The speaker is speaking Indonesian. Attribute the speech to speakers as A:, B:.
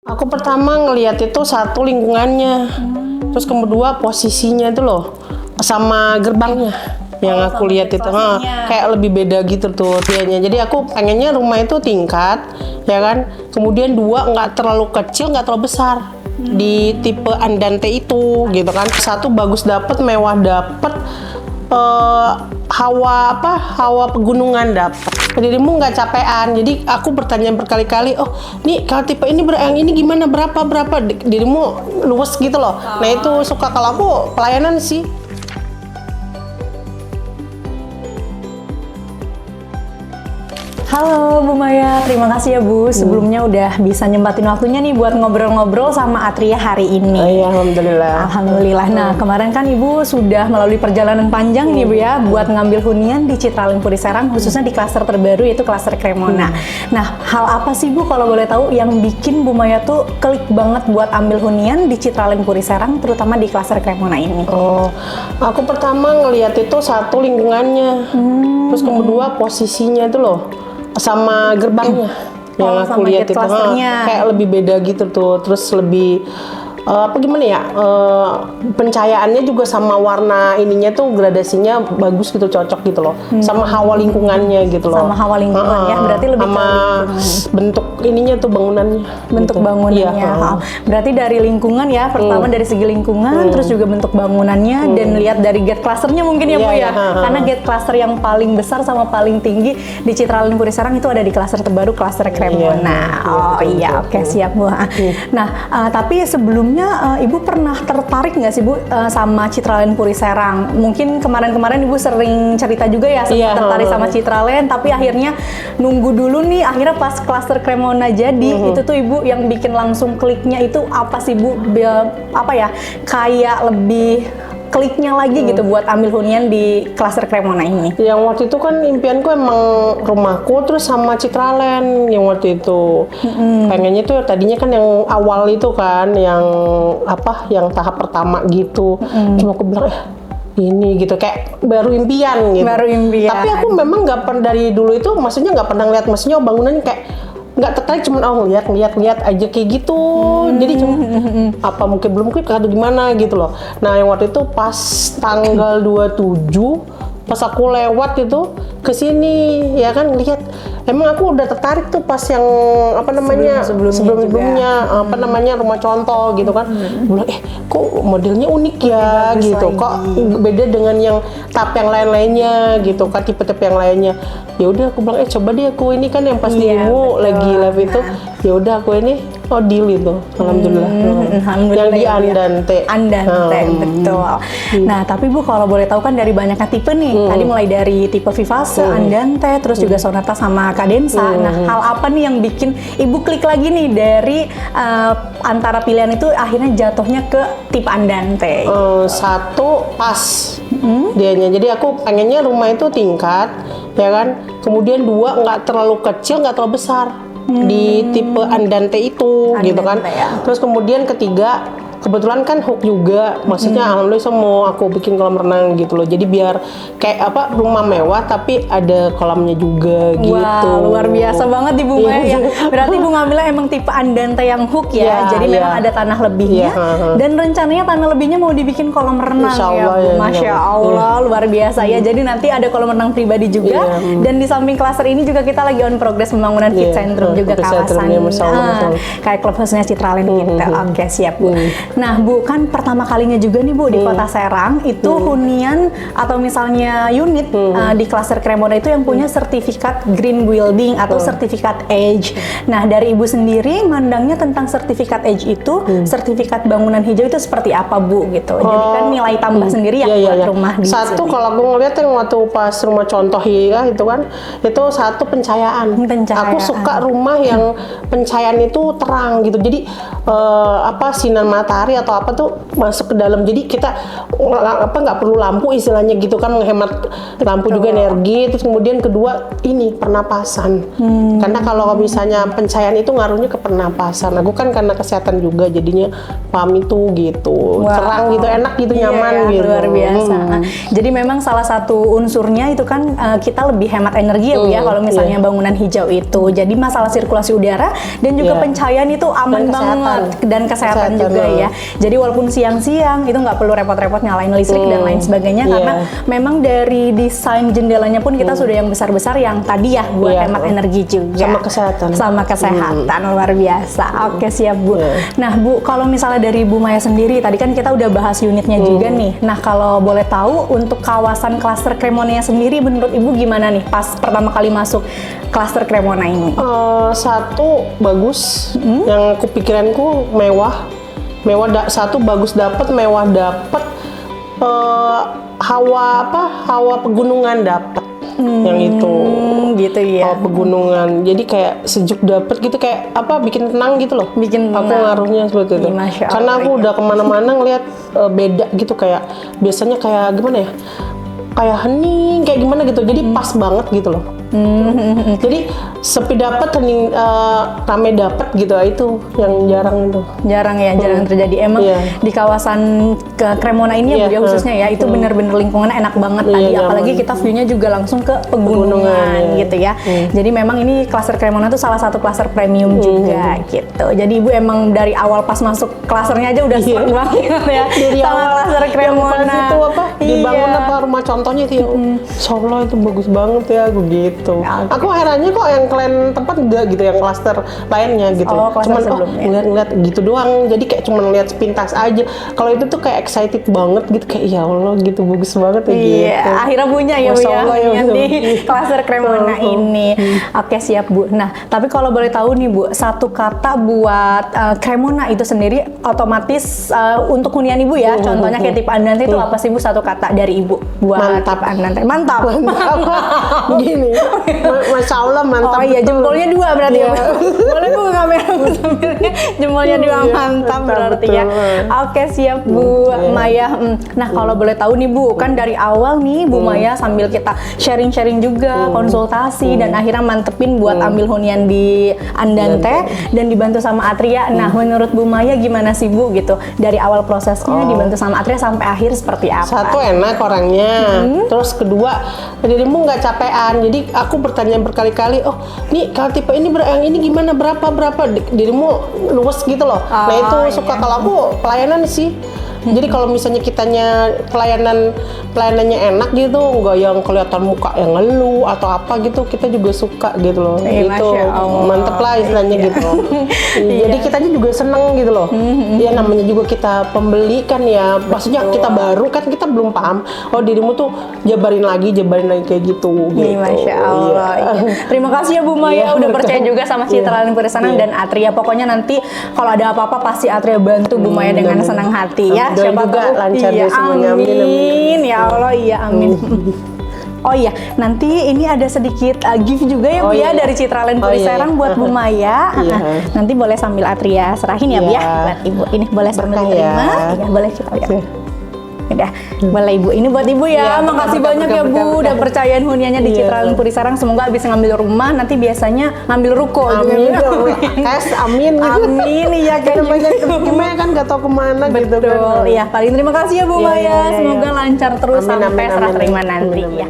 A: Aku pertama ngelihat itu satu lingkungannya, terus kedua posisinya itu loh, sama gerbangnya. Yang aku lihat itu, kayak lebih beda gitu tuh dianya. Jadi aku pengennya rumah itu tingkat, ya kan. Kemudian dua nggak terlalu kecil, nggak terlalu besar. Di tipe Andante itu, gitu kan. Satu bagus dapet, mewah dapet, hawa pegunungan dapet. Dirimu nggak capean. Jadi aku bertanya berkali-kali, oh nih kalau tipe ini yang ini gimana, berapa dirimu luwes gitu loh. Nah itu suka kalau aku pelayanan sih.
B: Halo Bu Maya, terima kasih ya Bu. Sebelumnya udah bisa nyempatin waktunya nih buat ngobrol-ngobrol sama Atria hari ini.
A: Iya, alhamdulillah.
B: Alhamdulillah. Nah, kemarin kan Ibu sudah melalui perjalanan panjang nih Bu ya, buat ngambil hunian di Citralink Puri Serang, khususnya di klaster terbaru yaitu klaster Cremona. Nah, hal apa sih Bu kalau boleh tahu yang bikin Bu Maya tuh klik banget buat ambil hunian di Citralink Puri Serang, terutama di klaster Cremona ini?
A: Oh, aku pertama ngelihat itu satu lingkungannya, terus kedua posisinya itu loh, sama gerbangnya. Yang aku lihat itu kayak lebih beda gitu tuh, terus lebih apa gimana ya, pencahayaannya juga sama warna ininya tuh gradasinya bagus gitu, cocok gitu loh, sama hawa lingkungannya gitu loh.
B: Sama hawa lingkungan ya, berarti lebih
A: sama bentuk ininya tuh, bangunannya.
B: Bentuk
A: gitu.
B: bangunannya.
A: Iya,
B: berarti dari lingkungan ya, pertama dari segi lingkungan, terus juga bentuk bangunannya, dan lihat dari gate clusternya mungkin ya Bu ya. Karena gate cluster yang paling besar sama paling tinggi di Citralink Puri Serang itu ada di klaster terbaru, klaster Cremona. Oke, siap Bu. Nah, tapi sebelumnya Ibu pernah tertarik nggak sih Bu sama Citralink Puri Serang? Mungkin kemarin-kemarin Ibu sering cerita juga ya, sempat tertarik sama Citralink, tapi akhirnya nunggu dulu nih, akhirnya pas klaster Cremona jadi, itu tuh Ibu yang bikin langsung kliknya itu apa sih Bu? Apa ya, kayak lebih kliknya lagi gitu buat ambil hunian di klaster Cremona ini?
A: Yang waktu itu kan impianku emang rumahku terus sama Citralink yang waktu itu. Pengennya tuh tadinya kan yang awal itu kan, yang apa, yang tahap pertama gitu. Cuma aku bilang ini gitu, kayak baru impian gitu.
B: Baru impian.
A: Tapi aku memang nggak pernah dari dulu itu, maksudnya nggak pernah lihat, maksudnya bangunannya kayak nggak tertarik, cuman lihat aja kayak gitu. Jadi cuma apa mungkin belum klik atau gimana gitu loh. Nah yang waktu itu pas tanggal 27 pas aku lewat itu ke sini ya kan, lihat emang aku udah tertarik tuh pas yang apa namanya sebelumnya apa namanya rumah contoh gitu kan. Bilang kok modelnya unik ya gitu, kok beda dengan yang tap yang lain-lainnya gitu kan, tipe-tipe yang lainnya. Ya udah aku bilang coba deh aku ini kan yang pas dirimu lagi live itu. Ya udah aku ini deal itu, alhamdulillah. Yang di Andante.
B: Betul. Nah tapi Bu kalau boleh tahu kan dari banyaknya tipe nih, tadi mulai dari tipe Vivace, Andante, terus juga Sonata sama Cadenza. Nah hal apa nih yang bikin Ibu klik lagi nih dari antara pilihan itu akhirnya jatuhnya ke tipe Andante?
A: Satu pas dianya, jadi aku pengennya rumah itu tingkat, ya kan. Kemudian dua nggak terlalu kecil, nggak terlalu besar. Di tipe Andante itu, gitu kan. Terus kemudian ketiga, kebetulan kan hook juga, maksudnya alhamdulillah mau aku bikin kolam renang gitu loh. Jadi biar kayak apa, rumah mewah tapi ada kolamnya juga gitu.
B: Wah, luar biasa banget Ibu Maya ya. Berarti Ibu ngambilnya emang tipe Andante yang hook ya. Jadi memang ada tanah lebihnya, dan rencananya tanah lebihnya mau dibikin kolam renang ya Bu. Masya Allah, luar biasa ya. Jadi nanti ada kolam renang pribadi juga, dan di samping klaster ini juga kita lagi on progress pembangunan Fit Centrum juga kawasan kayak klub khususnya Citralink gitu. Oke, siap Bu. Nah Bu, kan pertama kalinya juga nih Bu di Kota Serang itu hunian atau misalnya unit di klaster Cremona itu yang punya sertifikat Green Building atau sertifikat EDGE. Nah dari Ibu sendiri mandangnya tentang sertifikat EDGE itu, sertifikat bangunan hijau itu seperti apa Bu gitu? Jadi kan nilai tambah sendiri ya buat rumah di
A: satu
B: sini.
A: Kalau aku ngeliat yang waktu pas rumah contoh ya itu kan, itu satu pencahayaan. Aku suka rumah yang pencahayaan itu terang gitu. Jadi apa, sinar matahari matahari atau apa tuh masuk ke dalam. Jadi kita nggak perlu lampu istilahnya gitu kan, menghemat lampu juga energi. Terus kemudian kedua ini pernapasan. Karena kalau misalnya pencahayaan itu ngaruhnya ke pernapasan. Aku kan karena kesehatan juga jadinya paham itu gitu. Cerang gitu, enak gitu, nyaman gitu.
B: Luar biasa. Jadi memang salah satu unsurnya itu kan kita lebih hemat energi ya kalau misalnya bangunan hijau itu. Jadi masalah sirkulasi udara dan juga pencahayaan itu aman banget dan kesehatan juga ya. Jadi walaupun siang-siang itu nggak perlu repot-repot nyalain listrik dan lain sebagainya karena memang dari desain jendelanya pun kita sudah yang besar-besar yang tadi ya buat hemat energi juga. Sama kesehatan luar biasa. Oke, siap Bu. Nah Bu, kalau misalnya dari Bu Maya sendiri tadi kan kita udah bahas unitnya juga nih. Nah kalau boleh tahu untuk kawasan klaster Cremona sendiri menurut Ibu gimana nih pas pertama kali masuk klaster Cremona ini?
A: Satu bagus, yang kepikiranku mewah, satu bagus dapet, mewah dapet, hawa pegunungan dapet, yang itu
B: gitu ya.
A: Hawa pegunungan, jadi kayak sejuk dapet gitu, kayak bikin tenang gitu loh.
B: Bikin tenang.
A: Aku ngaruhnya seperti itu. Karena aku udah kemana-mana ngeliat beda gitu, kayak biasanya kayak gimana ya? Kayak hening, kayak gimana gitu. Jadi pas banget gitu loh. Jadi sepi dapat, hening rame dapat gitu. Itu yang jarang itu.
B: Jarang ya, jarang terjadi. Emang di kawasan Cremona ini ya Bu ya khususnya ya, itu bener-bener lingkungannya enak banget tadi. Apalagi kita view-nya juga langsung ke pegunungan gitu ya. Jadi memang ini klaster Cremona tuh salah satu klaster premium juga gitu. Jadi Ibu emang dari awal pas masuk klasternya aja udah seneng banget ya.
A: Dari
B: sama
A: awal
B: klaster Cremona.
A: Itu dibangun rumah contohnya itu ya. Insya Allah itu bagus banget ya begitu. Aku herannya kok yang kalian tempat enggak gitu, yang klaster lainnya gitu. Cuman ngeliat gitu doang. Jadi kayak cuma lihat sepintas aja. Kalau itu tuh kayak excited banget gitu, kayak ya Allah gitu, bagus banget ya gitu.
B: Akhirnya punya ya Bu ya di klaster Cremona ini. Oke, siap Bu. Nah, tapi kalau boleh tahu nih Bu, satu kata buat Cremona itu sendiri otomatis untuk hunian Ibu ya. Contohnya kayak tipe Andante itu apa sih Bu, satu kata dari Ibu buat tipe Andante? Mantap.
A: Gini. Masya Allah mantap.
B: Oh iya, jempolnya dua berarti ya. Boleh Bu kamera Bu tampilnya jempolnya dua, mantap berarti ya. Oke, siap Bu Maya. Nah kalau boleh tahu nih Bu, kan dari awal nih Bu Maya sambil kita sharing-sharing juga, konsultasi dan akhirnya mantepin buat ambil hunian di Andante dan dibantu sama Atria. Nah menurut Bu Maya gimana sih Bu gitu, dari awal prosesnya dibantu sama Atria sampai akhir seperti apa?
A: Satu, enak orangnya. Terus kedua, dirimu nggak capean. Jadi aku bertanya berkali-kali, oh nih kalau tipe ini yang ini gimana, berapa dirimu luwes gitu loh. Nah itu suka kalau aku pelayanan sih. Jadi kalau misalnya kitanya pelayanannya enak gitu, nggak yang kelihatan muka yang ngeluh atau apa gitu, kita juga suka gitu loh. Gitu mantep lah istilahnya gitu. Jadi kitanya juga seneng gitu loh. Ya namanya juga kita pembeli kan ya, maksudnya kita baru kan, kita belum paham. Oh dirimu tuh jabarin lagi kayak gitu.
B: Masya Allah. Terima kasih ya Bu Maya udah percaya juga sama Citra Lin Purisanang dan Atria. Pokoknya nanti kalau ada apa-apa pasti Atria bantu Bu Maya dengan senang hati ya. Siapa
A: juga tahu lancar deh semuanya,
B: amin ya Allah, iya amin. Oh iya, nanti ini ada sedikit gift juga ya Bu ya dari Citra Lin Purisanang buat Bu Maya. Nanti boleh sambil Atria serahin ya Bu ya buat Ibu. Ini boleh sambil diterima. Ya boleh kita lihat. Udah, boleh Ibu. Ini buat Ibu ya. Makasih banyak ya Bu udah percayain huniannya di Citra Lin Purisanang. Semoga habis ngambil rumah nanti biasanya ngambil ruko.
A: Amin. Amin.
B: Amin ya kan.
A: Gimana kan nggak tahu kemana gitu kan.
B: Betul. Iya, paling terima kasih ya Bu Maya. Semoga lancar terus sampai serah terima nanti ya.